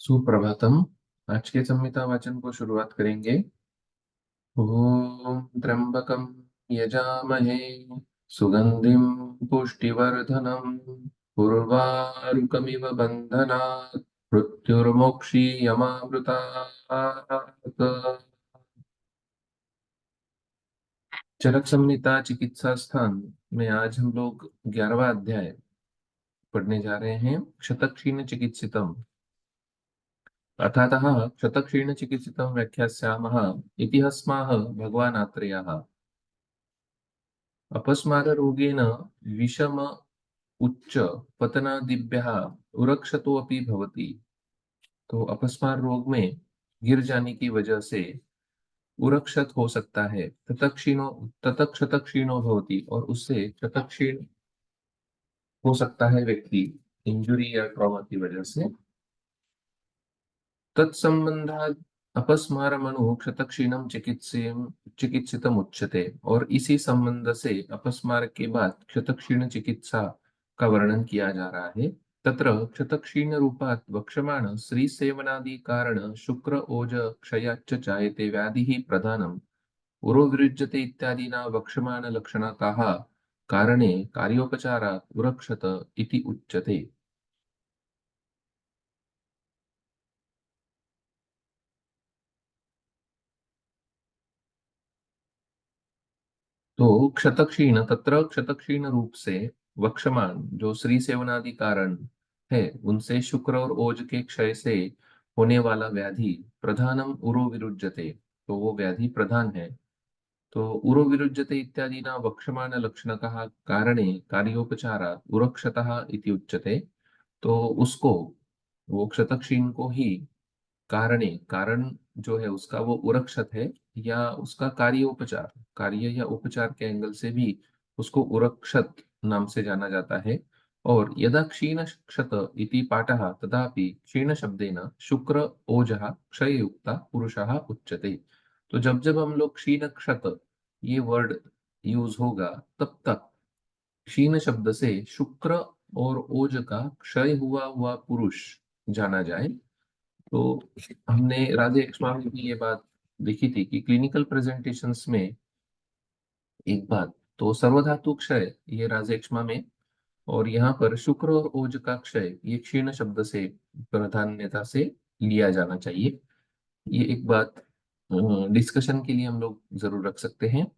सुप्रभातम। आज के संहिता वाचन को शुरुआत करेंगे। ओम त्र्यंबकम यजामहे सुगंधिम पुष्टिवर्धनम उर्वारुकमिव बंधनात् मृत्युर्मोक्षीयमामृतात्। चरक संहिता चिकित्सा स्थान में आज हम लोग 11वां अध्याय पढ़ने जा रहे हैं। क्षतक्षीण चिकित्सितम अथातः क्षतक्षीणचिकित्सितं व्याख्यास्यामः इति हस्माः भगवानात्रेयः। अपस्माररोगेण विषम उच्च पतनादिभ्यः उरक्षतोऽपि भवति। तो अपस्मार रोग में गिर जाने की वजह से उरक्षत हो सकता है। ततः क्षतक्षीणो भवति, और उससे क्षतक्षीण हो सकता है व्यक्ति इंजुरी या ट्रॉमा की वजह से। तत्संबंधात अपस्मारमणु क्षतक्षीणम चिकित्सितम उच्यते। और इसी संबंध से अपस्मार के बाद क्षतक्षीण चिकित्सा का वर्णन किया जा रहा है। तत्र क्षतक्षीण रूपात् वक्ष्यमाण श्री सेवनादि कारण शुक्र ओज क्षयाच्च जायते व्याधिः प्रधानम् उरोविरुज्यते इत्यादिना वक्ष्यमाण लक्षणकाः कारणे कार्योपचारात् उरक्षत इति उच्यते। तो क्षतक्षीण, तत्र क्षतक्षीण रूप से वक्षमान जो श्री सेवनादि कारण है, उनसे शुक्र और ओज के क्षय से होने वाला व्याधि प्रधानम उरो विरुज्यते। तो वो व्याधि प्रधान है। तो उरो विरुज्यते इत्यादि ना वक्षमान लक्षण कहा कारणे कार्योपचारा उरक्षतः इति उच्यते। तो उसको, वो क्षतक्षीण को ही कारणे, कारण जो है उसका वो उरक्षत है, या उसका कार्योपचार, कार्य या उपचार के एंगल से भी उसको उरक्षत नाम से जाना जाता है। और यदा क्षीण क्षत इति पाठः तदापि क्षीण शब्देन शुक्र ओजः क्षययुक्ता पुरुषः उच्यते। तो जब जब हम लोग क्षीण क्षत ये वर्ड यूज होगा, तब तक क्षीण शब्द से शुक्र और ओज का क्षय हुआ हुआ पुरुष जाना जाए। तो हमने राधे एक्समा में भी ये बात देखी थी कि क्लिनिकल प्रेजेंटेशंस में एक बात तो सर्वधातु क्षय ये राजे एक्समा में, और यहाँ पर शुक्र और ओज का क्षय ये क्षीण शब्द से प्राधान्यता से लिया जाना चाहिए। ये एक बात डिस्कशन के लिए हम लोग जरूर रख सकते हैं।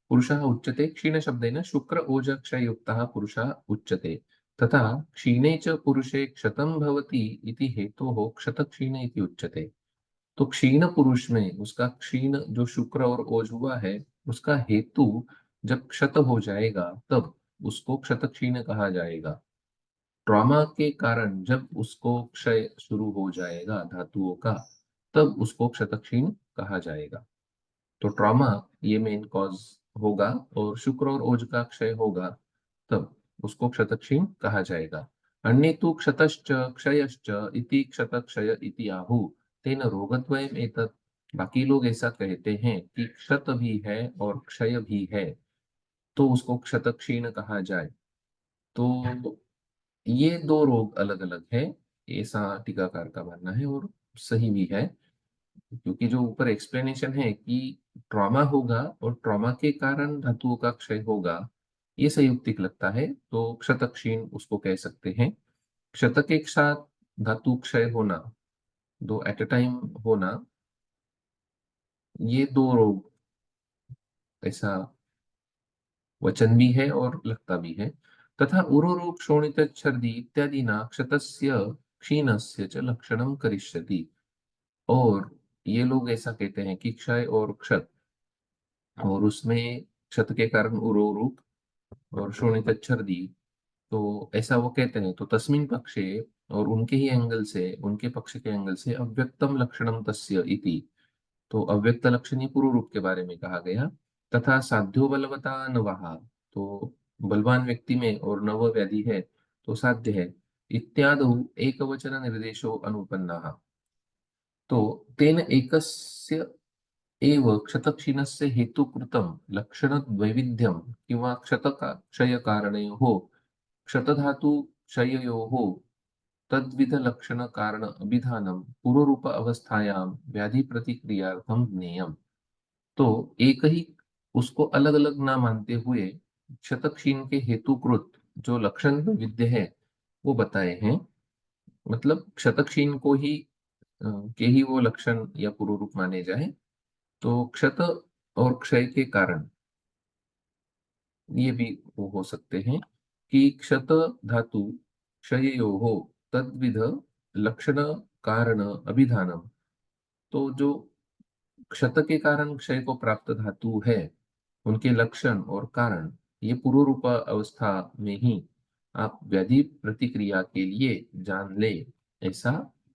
पुरुषः उच्यते क्षीण शब्देन शुक्र ओज क्षय युक्तः पुरुषः उच्यते। तथा क्षीणे च पुरुषे क्षतं भवति इति हेतोः क्षत क्षीण इति उच्यते। तो क्षीण पुरुष में उसका क्षीण जो शुक्र और ओज हुआ है, उसका हेतु जब क्षत हो जाएगा तब उसको क्षत क्षीण कहा जाएगा। ट्रॉमा के कारण जब उसको क्षय शुरू हो जाएगा धातुओं का, तब उसको क्षत क्षीण कहा जाएगा। तो ट्रॉमा ये मेन कॉज होगा, और शुक्र और ओज का क्षय होगा, तब उसको क्षतक्षीण कहा जाएगा। अन्य तो क्षतश्च क्षयश्च इति क्षतक्षय इति आहु तेन रोगद्वयम् एतत्। बाकी लोग ऐसा कहते हैं कि क्षत भी है और क्षय भी है, तो उसको क्षतक्षीण कहा जाए। तो ये दो रोग अलग अलग है, ऐसा टीकाकार का मानना है, और सही भी है। क्योंकि जो ऊपर एक्सप्लेनेशन है कि ट्रॉमा होगा और ट्रॉमा के कारण धातुओं का क्षय होगा, ये संयुक्तिक लगता है, तो क्षतक्षीण उसको कह सकते हैं। क्षत के साथ धातु क्षय होना, दो एट अ टाइम होना, ये दो रोग ऐसा वचन भी है और लगता भी है। तथा उरोरोग शोणित छर्दी इत्यादि ना क्षतस्य क्षीणस्य च लक्षणम करिष्यति। और ये लोग ऐसा कहते हैं कि क्षय और क्षत, और उसमें क्षत के कारण उरोरूप और शोणितच्छर्दी, तो ऐसा वो कहते हैं। तो तस्मिन् पक्षे, और उनके ही एंगल से, उनके पक्ष के एंगल से अव्यक्तम लक्षणम तस्य इति। तो अव्यक्त लक्षणी पूर्व रूप के बारे में कहा गया। तथा साध्यो बलवता नवहा, तो बलवान व्यक्ति में और नव व्याधि है तो साध्य है। इत्यादौ एक वचन निर्देशो अनुपन्ना। तो तेन एकस्य एव क्षतक्षीणस्य हेतुकृतं लक्षणद्वैविध्यं किंवा क्षतका क्षयकारणयोः क्षतधातु क्षययोः तद्विध लक्षण कारण अभिधानम पूर्व रूप अवस्थायां व्याधि प्रतिक्रियार्थम ज्ञेयम। तो एक ही उसको अलग अलग ना मानते हुए शतक्षीण के हेतुकृत जो लक्षण विद्य है वो बताए हैं। मतलब शतक्षीण को ही के ही वो लक्षण या पूर्व रूप माने जाए। तो क्षत और क्षय के कारण ये भी वो हो सकते हैं कि क्षत धातु क्षययोः तद्विध लक्षण कारण अभिधानम। तो जो क्षत के कारण क्षय को प्राप्त धातु है उनके लक्षण और कारण ये पूर्व रूप अवस्था में ही आप व्याधि प्रतिक्रिया के लिए जान ले, ऐसा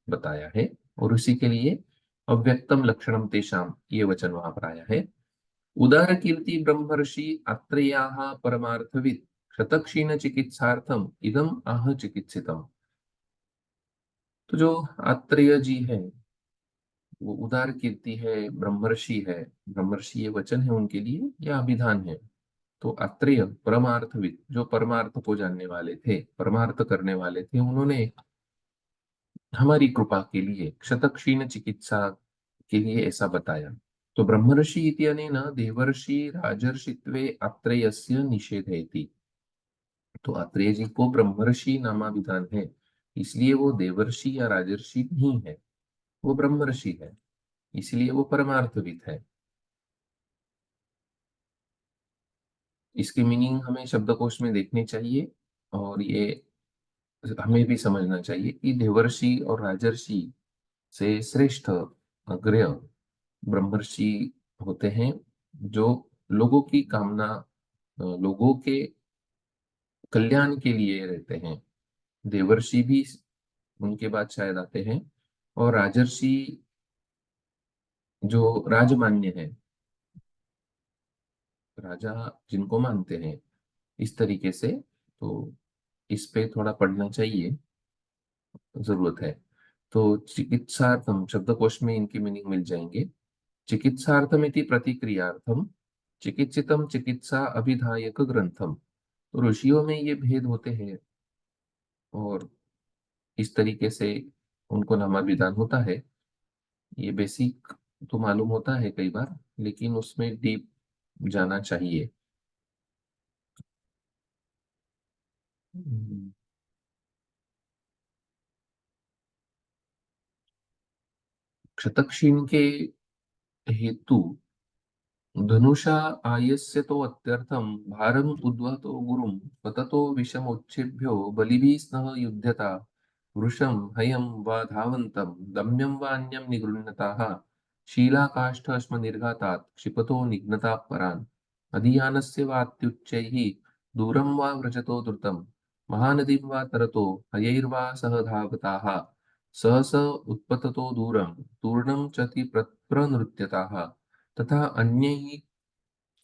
बताया है। और उसी के लिए अव्यक्तम लक्षणम तेषाम ये वचन वहां पर आया है। उदार कीर्ति ब्रह्मर्षि अत्रेयाः परमार्थविद शतक्षीण चिकित्सार्थम इदम आह चिकित्सितम। तो जो आत्रेय जी है वो उदार कीर्ति है, ब्रह्मर्षि है। ब्रह्मर्षि ये वचन है उनके लिए या अभिधान है। तो अत्रेय परमार्थविद जो परमार्थ को जानने वाले थे, परमार्थ करने वाले थे, उन्होंने हमारी कृपा के लिए क्षतक्षीण चिकित्सा के लिए ऐसा बताया। तो ब्रह्मर्षि इत्यनेन देवर्षि राजर्षित्वे अत्रेयस्य निषेधयति। तो अत्रेय जी को ब्रह्मर्षि नामाभिधान है, इसलिए वो देवर्षि या राजर्षि नहीं है, वो ब्रह्मर्षि है, इसलिए वो परमार्थविद है। इसकी मीनिंग हमें शब्दकोश में देखनी चाहिए और ये हमें भी समझना चाहिए कि देवर्षि और राजर्षि से श्रेष्ठ अग्रय ब्रह्मर्षि होते हैं जो लोगों की कामना, लोगों के कल्याण के लिए रहते हैं। देवर्षि भी उनके बाद शायद आते हैं। और राजर्षि जो राजमान्य है, राजा जिनको मानते हैं, इस तरीके से। तो इस पे थोड़ा पढ़ना चाहिए, जरूरत है। तो चिकित्सार्थम शब्दकोश में इनकी मीनिंग मिल जाएंगे। चिकित्सार्थमिति प्रतिक्रियार्थम चिकित्सितम चिकित्सा अभिधायक ग्रंथम। तो ऋषियों में ये भेद होते हैं और इस तरीके से उनको नामा विधान होता है। ये बेसिक तो मालूम होता है कई बार, लेकिन उसमें डीप जाना चाहिए। हम्म, क्षतक्षीण के हेतु धनुषा आयस्य तो अत्यर्थम भारम उद्वहतो गुरुम पततो विषमोच्छेभ्यो बलिभिः स्नः युध्यता वृषं हयं वा धावन्तं दम्यं वा अन्यं निगृह्णताः शीलाकाष्ठश्मनिर्घातात् क्षिपतो निघ्नताः परान् अधियानस्य वात्युच्चैः दूरं वा व्रजतो द्रुतं महानदीं वा तरतो हयैर्वा सह धावताः सहस उत्पततो दूरं तूर्णं चति प्रनृत्यताः तथा अन्यैः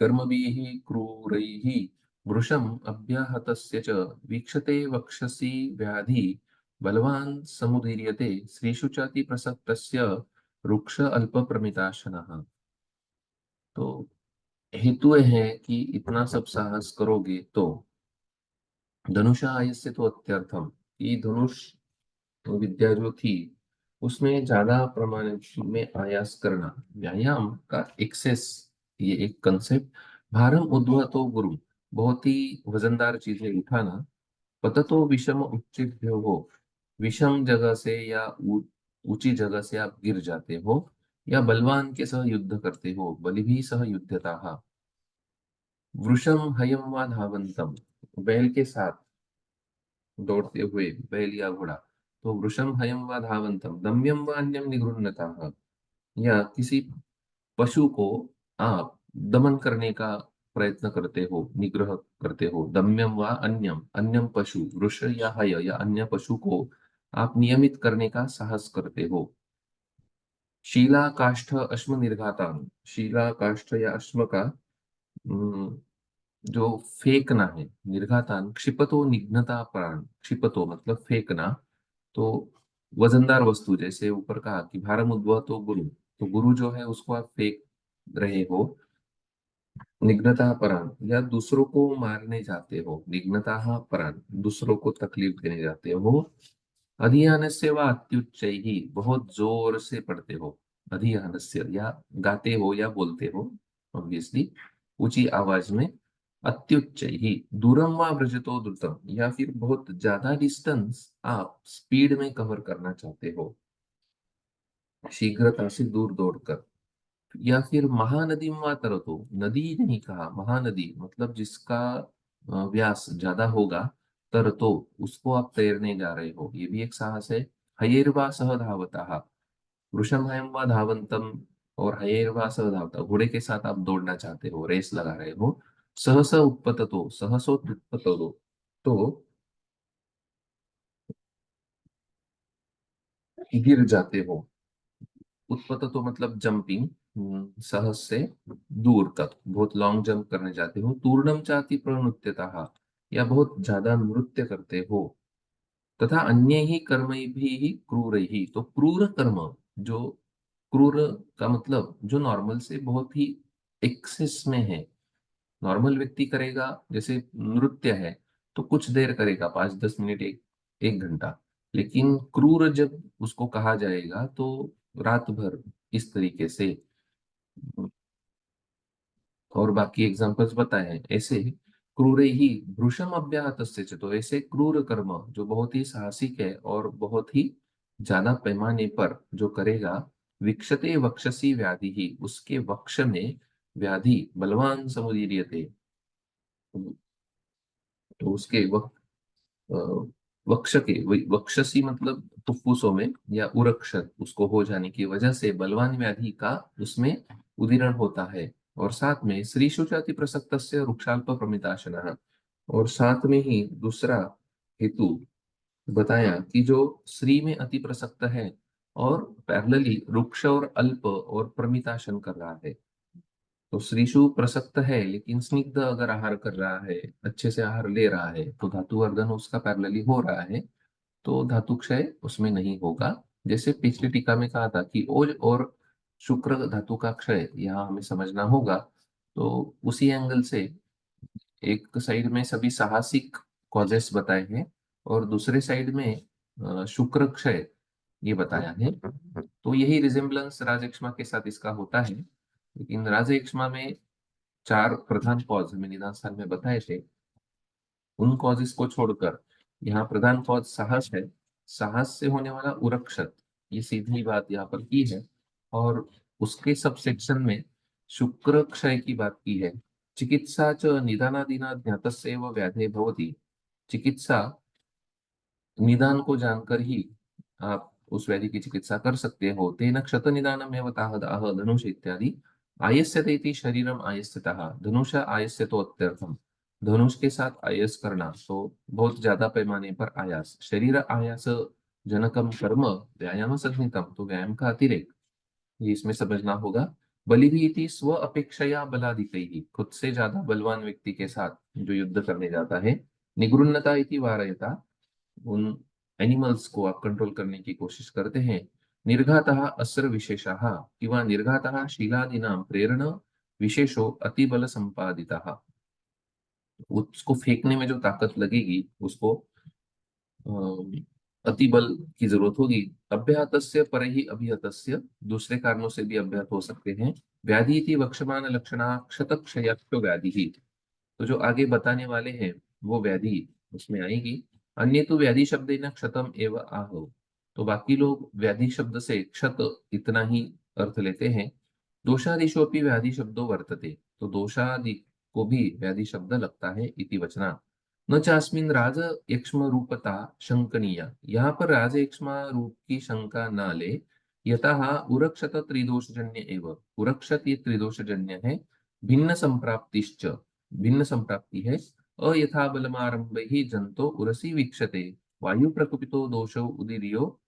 कर्मभिः क्रूरैः वृषम् अभ्याहतस्य च वीक्षते वक्षसि व्याधि बलवान् समुदीर्यते स्त्रीषु चाति प्रसक्तस्य रुक्ष अल्पप्रमिताशनः। तो हेतु है कि इतना सब साहस करोगे तो धनुषा आयस्य तो अत्यर्थम, ये धनुष विद्या जो थी उसमें ज्यादा प्रमाण में आयास करना, व्यायाम का एक्सेस, ये एक कंसेप्ट। भारम उद्वह तो गुरु, बहुत ही वजनदार चीजें उठाना। पततो विषम उच्चेभ्यो हो, विषम जगह से या ऊंची जगह से आप गिर जाते हो। या बलवान के सह युद्ध करते हो, बलि भी सह युद्धता। वृषम हयम व धावंतम, बैल के साथ दौड़ते हुए, बैल या घोड़ा। तो वृषम हयम व धावंतम दम्यम व अन्यम निगृह्णता, या किसी पशु को आप दमन करने का प्रयत्न करते हो, निग्रह करते हो। दम्यम व अन्यम, अन्यम पशु, वृष या हय या अन्य पशु को आप नियमित करने का साहस करते हो। शीला काष्ठ अश्म निर्घाता, शीला काष्ठ या अश्म का जो फेंकना है, निर्घातान क्षिपतो निघ्नता प्राण, क्षिपतो मतलब फेंकना। तो वजनदार वस्तु, जैसे ऊपर कहा कि भारम उद्वह तो गुरु, तो गुरु जो है उसको आप फेंक रहे हो। निघ्नता परान, या दूसरों को मारने जाते हो, निघ्नता परान दूसरों को तकलीफ देने जाते हो। अधियानस्य व अत्युच्चैः, बहुत जोर से पढ़ते हो, अधियानस्य, या गाते हो या बोलते हो, ऑब्वियसली ऊंची आवाज में। अत्युच्चैः दूरम व व्रजतो द्रुतम, या फिर बहुत ज्यादा डिस्टेंस आप स्पीड में कवर करना चाहते हो, शीघ्रता से दूर दौड़कर। या फिर महानदी व तरतो, नदी नहीं कहा, महानदी मतलब जिसका व्यास ज्यादा होगा। तरतो, उसको आप तैरने जा रहे हो, ये भी एक साहस है। हयेर्वा सह धावता, वृषभम व धावंतम, और हयेर्वा सह धावता, घोड़े के साथ आप दौड़ना चाहते हो, रेस लगा रहे हो। सहस उत्पततो, सहसो उत्पततो, तो गिर जाते हो। उत्पततो मतलब जंपिंग, सहस से दूर तक बहुत लॉन्ग जंप करने जाते हो। तूर्णम चाति प्रनुत्यतः, या बहुत ज्यादा नृत्य करते हो। तथा अन्य ही कर्म भी क्रूर ही, तो क्रूर कर्म, जो क्रूर का मतलब जो नॉर्मल से बहुत ही एक्सेस में है, नॉर्मल व्यक्ति करेगा, जैसे नृत्य है तो कुछ देर करेगा, 5-10 मिनट, एक घंटा। लेकिन क्रूर जब उसको कहा जाएगा तो रात भर इस तरीके से। और बाकी एग्जांपल्स बताए हैं ऐसे। क्रूरे ही भृशम अव्याहत, तो ऐसे क्रूर कर्म जो बहुत ही साहसिक है और बहुत ही ज्यादा पैमाने पर जो करेगा। विक्षते वक्षसी व्याधि ही, उसके वक्ष में व्याधि बलवान समुदीर्यते, तो उसके अ, वक्ष के, वक्षसी मतलब फुफ्फुसों में, या उरक्षत उसको हो जाने की वजह से बलवान व्याधि का उसमें उदीरण होता है। और साथ में श्री शुचाति प्रसक्त से वृक्षाल्प प्रमिताशना, और साथ में ही दूसरा हेतु बताया कि जो श्री में अति प्रसक्त है और पैरेलली वृक्ष और अल्प और प्रमिताशन कर रहा है। तो श्रीशु प्रसक्त है लेकिन स्निग्ध अगर आहार कर रहा है, अच्छे से आहार ले रहा है, तो धातु वर्धन उसका पैरेलली हो रहा है, तो धातु क्षय उसमें नहीं होगा। जैसे पिछली टीका में कहा था कि ओज और शुक्र धातु का क्षय यहाँ हमें समझना होगा। तो उसी एंगल से एक साइड में सभी साहसिक कॉजेस बताए हैं, और दूसरे साइड में शुक्र क्षय ये बताया है। तो यही रिजेम्बलेंस राजयक्ष्मा के साथ इसका होता है। लेकिन राजयक्ष्मा में 4 प्रधान कॉज हमें निदान स्थान में बताए थे, उन कॉजेस को छोड़कर यहाँ प्रधान कॉज साहस है। साहस से होने वाला उरक्षत, ये सीधी बात यहाँ पर की है। और उसके सब सेक्शन में शुक्र क्षय की बात की है। चिकित्सा च निदानादिना ज्ञातस्यैव व्याधे भवति, चिकित्सा निदान को जानकर ही आप उस व्याधि की चिकित्सा कर सकते हो। तेन क्षत निदानम एव ताह दाह धनुष इत्यादि। आयस्यते इति शरीरम आयस्यतः, धनुष आयस्यतो अत्यर्थम, धनुष के साथ आयस करना तो बहुत ज्यादा पैमाने पर आयास, शरीर आयास जनकम कर्म व्यायाम संहितम, तो व्यायाम का अतिरेक, ये इसमें समझना होगा। बलि भी इति स्व अपेक्षया बलादित ही, खुद से ज्यादा बलवान व्यक्ति के साथ जो युद्ध करने जाता है। निगृन्नता इति वारयता, उन एनिमल्स को आप कंट्रोल करने की कोशिश करते हैं। निर्घातः अस्त्र विशेषः, किंवा निर्घातः शीलादीनां प्रेरण विशेषो अतिबल संपादितः, उसको फेंकने में जो ताकत लगेगी उसको अति बल की जरूरत होगी। अभ्याहतस्य पर ही अभिहतस्य, दूसरे कारणों से भी अभ्यात हो सकते हैं। व्याधि इति वक्षमान लक्षणा क्षत क्षयक्षो व्याधि ही, तो जो आगे बताने वाले हैं वो व्याधि उसमें आएगी। अन्य तो व्याधि शब्द न क्षतम एव आहो, तो बाकी लोग व्याधि शब्द से क्षत इतना ही अर्थ लेते हैं। दोषादिशो अपि व्याधि शब्दो वर्तते, तो दोषादि को भी व्याधि शब्द लगता है इति वचना। न चास्मिन राज यक्ष्म रूपता शंकनीय, यहाँ पर राज यक्ष्मा रूप की शंका ना ले। यतः उरक्षत त्रिदोषजन्य एव, उरक्षत ये त्रिदोषजन्य है। भिन्न संप्राप्तिश्च, भिन्न संप्राप्ति है। अयथा बलमारंभ ही जंतो उरसी वीक्षते, वायु प्रकुपितो दोषो उदीर्यो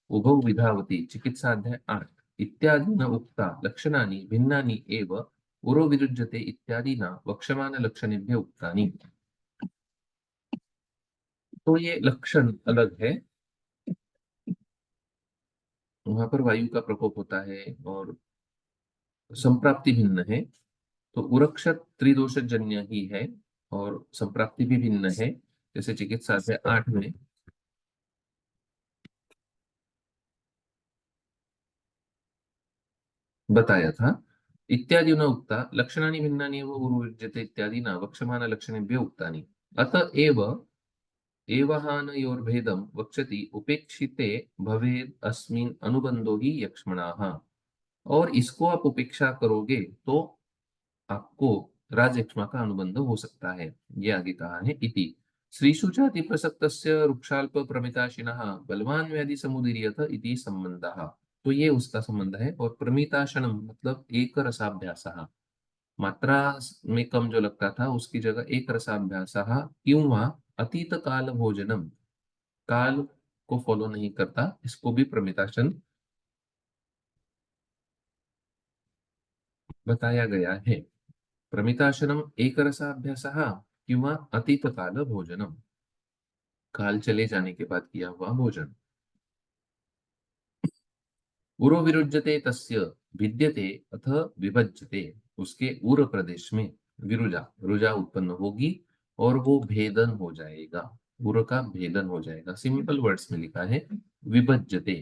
उभौ विधावति, चिकित्साध्याय 8 इत्यादि न उक्ता लक्षणानि भिन्नानि एव उरो विरुज्यते इत्यादि न वक्षमान लक्षणेभ्य उक्तानि। तो ये लक्षण अलग है, वहां पर वायु का प्रकोप होता है और संप्राप्ति भिन्न है। तो उरक्षक त्रिदोष जन्य ही है और संप्राप्ति भी भिन्न है। जैसे चिकित्सा से 8 में बताया था। इत्यादि न उक्ता लक्षणानि भिन्नानि एव उरुज्यते इत्यादि न वक्ष्यमाण लक्षणेभ्यो उक्तानि। अतएव एवहानयोर्भेदं वक्षति उपेक्षिते भवेद अस्मिन् अनुबंधो ही यक्ष्मणाः। और इसको आप उपेक्षा करोगे तो आपको राजयक्ष्मा का अनुबंध हो सकता है। ये आगे कहा है इति श्रीषु चाति प्रसक्तस्य वृक्षाल्प प्रमिताशिनः बलवान व्याधि समुदीर्यत इति संबंधः। तो ये उसका संबंध है। और प्रमिताशनम मतलब एक रसाभ्यासः, मात्रा में कम जो लगता था उसकी जगह एक रसाभ्यासः किंवा अतीत काल भोजनम, काल को फॉलो नहीं करता, इसको भी प्रमिताशन बताया गया है। प्रमिताशनम एक रसाभ्यासः किंवा अतीत काल भोजनम, काल चले जाने के बाद किया हुआ भोजन। उरो विरुज्यते तस्य भिद्यते अथ विभज्यते, उसके उर प्रदेश में विरुजा रुजा उत्पन्न होगी और वो भेदन हो जाएगा, उर का भेदन हो जाएगा। सिंपल वर्ड्स में लिखा है विभज्यते।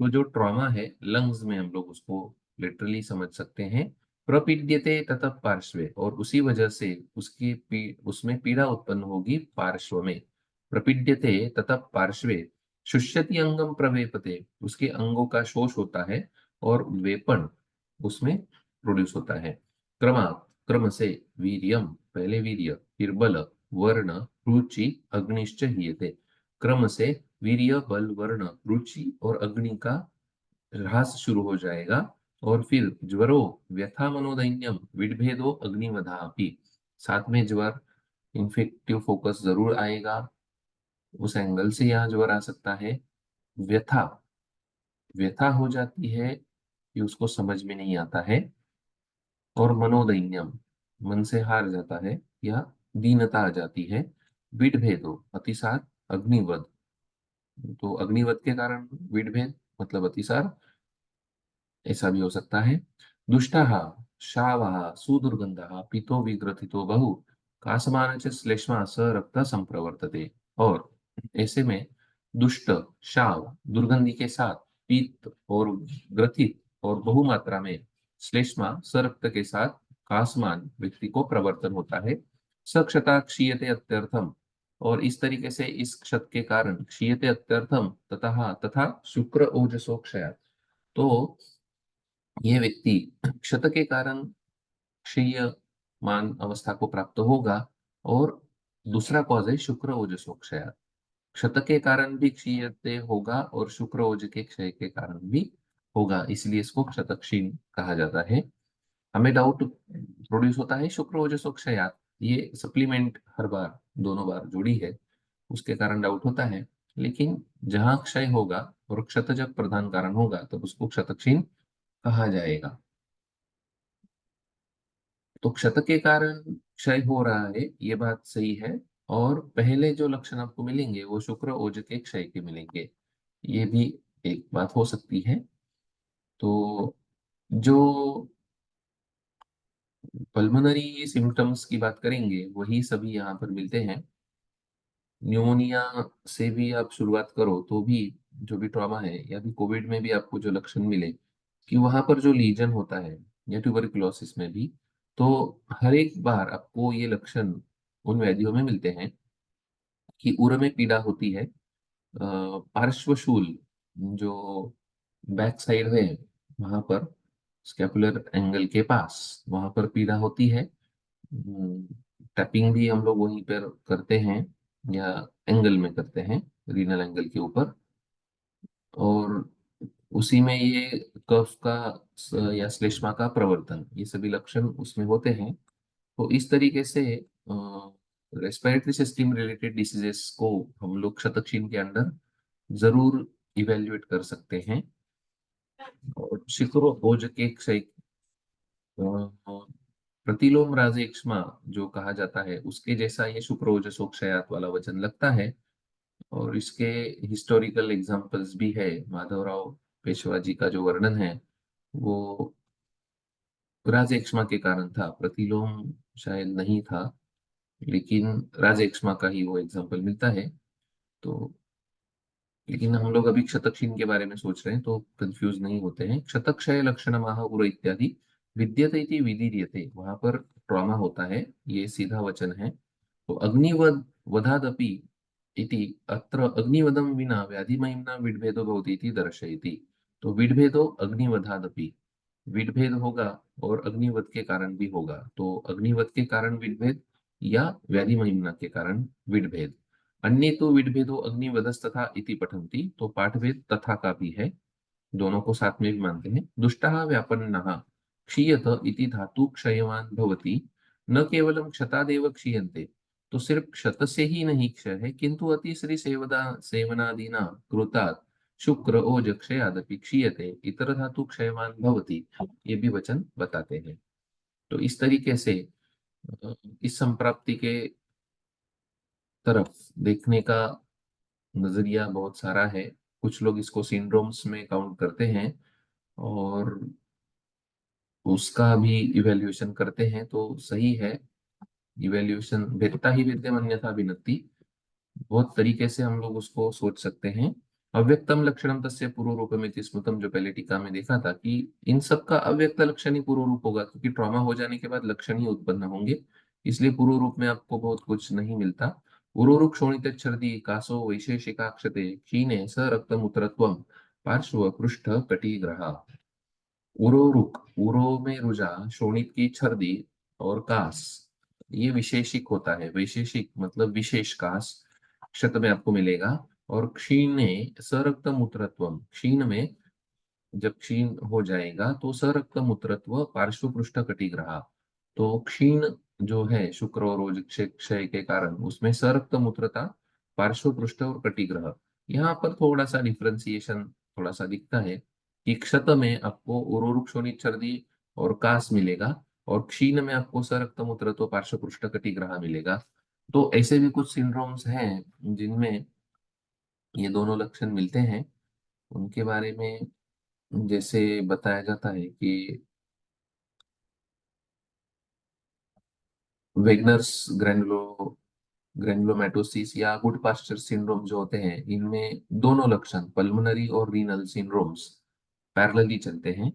तो जो ट्रॉमा है लंग्स में हम लोग उसको लिटरली समझ सकते हैं। प्रपीड्यते ततः पार्श्वे, और उसी वजह से उसमें पीड़ा उत्पन्न होगी पार्श्व में। प्रपीड्यते ततः पार्श्वे शुष्यति अंगम प्रवेपते, उसके अंगों का शोष होता है और वेपन उसमें प्रोड्यूस होता है। क्रमात्, क्रम से, वीर्यम पहले वीर्य, फिर बल, वर्ण, रुचि, अग्निश्च हीयते। क्रम से वीर्य, बल, वर्ण, रुचि और अग्नि का ह्रास शुरू हो जाएगा। और फिर ज्वरो, व्यथा, मनोदैन्यम, विडभेदो, अग्निवधापि, साथ में ज्वर, इन्फेक्टिव फोकस जरूर आएगा, उस एंगल से यहाँ ज्वर आ सकता है। व्यथा, व्यथा हो जाती है कि उसको समझ में नहीं आता है। और मनोदैन्यम, मन से हार जाता है या दीनता आ जाती है। विडभेदो, अतिसार, अग्निवध, तो अग्निवध के कारण विडभेद मतलब अतिसार, ऐसा भी हो सकता है। दुष्टः, शावः, सुदुर्गन्धः, पीतो विग्रथितो बहु, कासमान च श्लेष्मा स रक्त संप्रवर्तते। और ऐसे में दुष्ट, शाव, दुर्गंधि के साथ, पीत और ग्रथित और बहुमात्रा में, श्लेष्मा सरक्त के साथ, कासमान व्यक्ति को प्रवर्तन होता है। सक्षता क्षीयते अत्यर्थम, और इस तरीके से इस क्षत के कारण क्षीयते अत्यर्थम तथा तथा शुक्र ओजसो क्षयात्, तो यह व्यक्ति क्षत के कारण क्षीयमान अवस्था को प्राप्त होगा। और दूसरा कॉज है शुक्र ओजसो क्षयात्, क्षत के कारण भी क्षीयते होगा और शुक्र ओज के क्षय के कारण भी होगा, इसलिए इसको क्षतक्षीण कहा जाता है। हमें डाउट प्रोड्यूस होता है शुक्र ओजसो क्षयात्, ये सप्लीमेंट हर बार दोनों बार जुड़ी है, उसके कारण डाउट होता है। लेकिन जहां क्षय होगा और क्षत जब प्रधान कारण होगा तब उसको क्षतक्षीण कहा जाएगा। तो क्षत के कारण क्षय हो रहा है, ये बात सही है। और पहले जो लक्षण आपको मिलेंगे वो शुक्र ओज के क्षय के मिलेंगे, ये भी एक बात हो सकती है। तो जो पल्मोनरी सिम्टम्स की बात करेंगे वही सभी यहाँ पर मिलते हैं। न्यूमोनिया से भी आप शुरुआत करो तो भी, जो भी ट्रॉमा है या भी कोविड में भी आपको जो लक्षण मिले कि वहां पर जो लीजन होता है, या ट्यूबरकुलोसिस में भी, तो हर एक बार आपको ये लक्षण उन व्याधियों में मिलते हैं कि उर में पीड़ा होती है। पार्श्वशूल, जो बैक साइड है, वहां पर स्कैपुलर एंगल के पास वहां पर पीड़ा होती है। टैपिंग भी हम लोग वहीं पर करते हैं या एंगल में करते हैं, रीनल एंगल के ऊपर। और उसी में ये कफ का या श्लेष्मा का प्रवर्तन, ये सभी लक्षण उसमें होते हैं। तो इस तरीके से रेस्पिरेटरी सिस्टम रिलेटेड डिसीजेस को हम लोग शतक्षीण के अंदर जरूर इवेल्युएट कर सकते हैं। और शिखरो भोज के क्षय, प्रतिलोम राजेक्ष्मा जो कहा जाता है उसके जैसा ये शुक्रोजसो क्षयात वाला वचन लगता है। और इसके हिस्टोरिकल एग्जाम्पल्स भी है। माधवराव पेशवा जी का जो वर्णन है वो राजेक्ष्मा के कारण था, प्रतिलोम शायद नहीं था, लेकिन राजेक्ष्मा का ही वो एग्जाम्पल मिलता है। तो लेकिन हम लोग अभी क्षतक्षीण के बारे में सोच रहे हैं तो कंफ्यूज नहीं होते हैं। क्षतक्षय लक्षण माह उर इत्यादि विद्यते इति विदीर्यते, वहां पर ट्रॉमा होता है, ये सीधा वचन है। तो अग्निवद वधादपि इति अत्र अग्निवदं विना व्याधिमहिम्ना विड्भेदो भवति इति दर्शयति। तो विड्भेदो अग्निवधादपि, विड्भेद होगा और अग्निवध के कारण भी होगा। तो अग्निवध के कारण विड्भेद या व्याधि महिमना के कारण विड्भेद। अन्य तो विड्भेदो अग्निवधस्तथा इति पठन्ति, तो पाठभेद तथा का भी है, दोनों को साथ में भी मानते हैं। दुष्टः व्यापन्नः क्षीयत इति धातु क्षयवान भवति, न केवलम क्षतादेव क्षीयन्ते। तो सिर्फ क्षत से ही नहीं क्षय है, किंतु अतिश्री सेवदा सेवनादिना कृतात् शुक्र ओज क्षयादपि क्षीयते इतर धातु क्षयवान भवति, ये भी वचन बताते हैं। तो इस तरीके से इस संप्राप्ति के तरफ देखने का नजरिया बहुत सारा है। कुछ लोग इसको सिंड्रोम्स में काउंट करते हैं और उसका भी इवेल्युएशन करते हैं, तो सही है। इवेल्युएशन भेदता ही वेद्यम अन्यथा विनत्ति, बहुत तरीके से हम लोग उसको सोच सकते हैं। अव्यक्तम लक्षणम तस्य पूर्व रूपमिति स्मृतम, जो पहले टीका में देखा था कि इन सब का अव्यक्त लक्षण ही पूर्व रूप होगा, क्योंकि ट्रॉमा हो जाने के बाद लक्षण ही उत्पन्न होंगे, इसलिए पूर्व रूप में आपको बहुत कुछ नहीं मिलता। उरोरुक शोणित छर्दी कासो वैशेषिकाक्षते क्षीणे स रक्तमूत्रत्वम पार्श्व पृष्ठ कटिग्रहा। उरोरुक, उरो में रुजा, शोणित की छर्दी और कास, ये विशेषिक होता है। वैशेषिक मतलब विशेष कास क्षत में आपको मिलेगा। और क्षीणे सरक्त मूत्रत्व, क्षीण में जब क्षीण हो जाएगा तो सरक्त मूत्रत्व पार्श्व पृष्ठ कटिग्रहा। तो क्षीण जो है शुक्र और ओज क्षय के कारण, उसमें सरक्त मूत्रता, पार्श्व पृष्ठ और कटिग्रह। यहाँ पर थोड़ा सा डिफ्रेंसिएशन थोड़ा सा दिखता है कि क्षत में आपको उरोरुक शोणित छर्दी और कास मिलेगा, और क्षीण में आपको सरक्त मूत्रत्व पार्श्व पृष्ठ कटिग्रह मिलेगा। तो ऐसे भी कुछ सिंड्रोम्स हैं जिनमें ये दोनों लक्षण मिलते हैं। उनके बारे में जैसे बताया जाता है कि वेगनर्स ग्रेनुलोमैटोसिस या गुड पास्चर सिंड्रोम जो होते हैं, इनमें दोनों लक्षण पल्मोनरी और रीनल सिंड्रोम्स पैरेलली चलते हैं।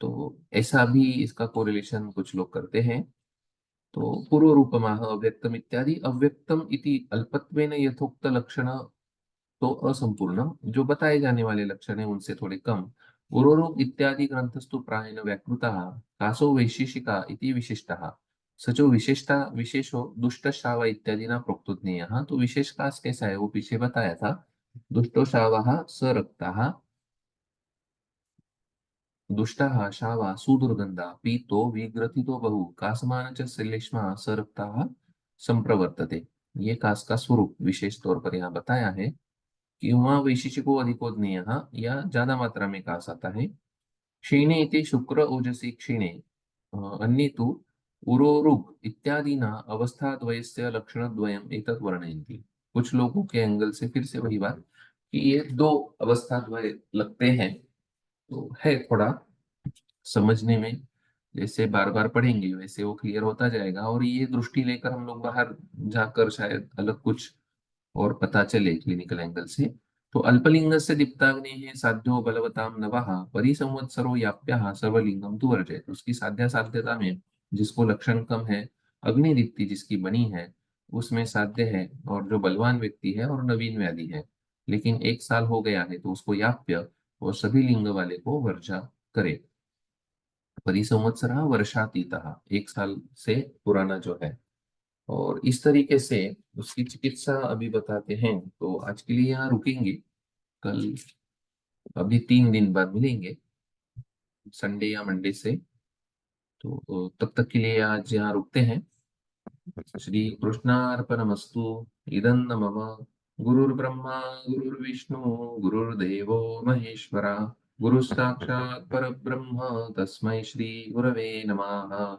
तो ऐसा भी इसका कोरिलेशन कुछ लोग करते हैं। तो पूर्व रूपमाह अव्यक्तम इत्यादि, अव्यक्तम इति अल्पत्वेन यथोक्त लक्षण, तो असंपूर्ण, जो बताए जाने वाले लक्षण है उनसे थोड़े कम। उरोरोग इत्यादि ग्रंथस्तु प्रायेण व्याकृतः कासो वैशेषिका इति विशिष्टः, सचो विशेषता विशेषो दुष्ट शाव इत्यादि ना प्रोक्तोज्ञेयः। तो विशेष कास कैसा है वो पीछे बताया था। दुष्टो शावः सरक्ताः, दुष्टाः शावा सुदुर्गन्धा पीतो विग्रथितो बहु कासमान च श्लेष्मा सरक्ताः संप्रवर्तते। ये कास का स्वरूप विशेष तौर पर यहाँ बताया है कि वहाँ वैशिष्टिको अधिको ज्ञेय, या ज्यादा मात्रा में कास आता है। क्षीणे इति शुक्र ओजसी क्षीणे, अन्ये तु उरोरुग इत्यादिना अवस्थाद्वयस्य लक्षणद्वयम् एतत् वर्णयन्ति। कुछ लोगों के एंगल से फिर से वही बात कि ये दो अवस्थाद्वय लगते हैं, तो है थोड़ा समझने में, जैसे बार बार पढ़ेंगे वैसे वो क्लियर होता जाएगा। और ये दृष्टि लेकर हम लोग बाहर जाकर शायद अलग कुछ और पता चले क्लिनिकल एंगल से। तो अल्पलिंगस्य दीप्ताग्नेः साध्यो बलवताम नवः परिसंवत्सरो याप्यः सर्वलिंगम तु वर्जयेत्। उसकी साध्या साध्यता में जिसको लक्षण कम है, अग्निदीप्ति जिसकी बनी है उसमें साध्य है, और जो बलवान व्यक्ति है और नवीन व्याधि है लेकिन 1 साल हो गया है, तो उसको याप्य और सभी लिंग वाले को वर्जा करे। परिसंवत्सरः वर्षातीतः, 1 साल से पुराना जो है। और इस तरीके से उसकी चिकित्सा अभी बताते हैं। तो आज के लिए यहाँ रुकेंगे, कल अभी 3 दिन बाद मिलेंगे, संडे या मंडे से। तो तब तक के लिए आज यहाँ रुकते हैं। श्री कृष्णार्पणमस्तु। इदं न मम गुरुर्ब्रह्मा गुरुर्विष्णु गुरुर्देवो महेश्वरा, गुरुः साक्षात् परब्रह्म तस्मै श्री गुरवे नमः।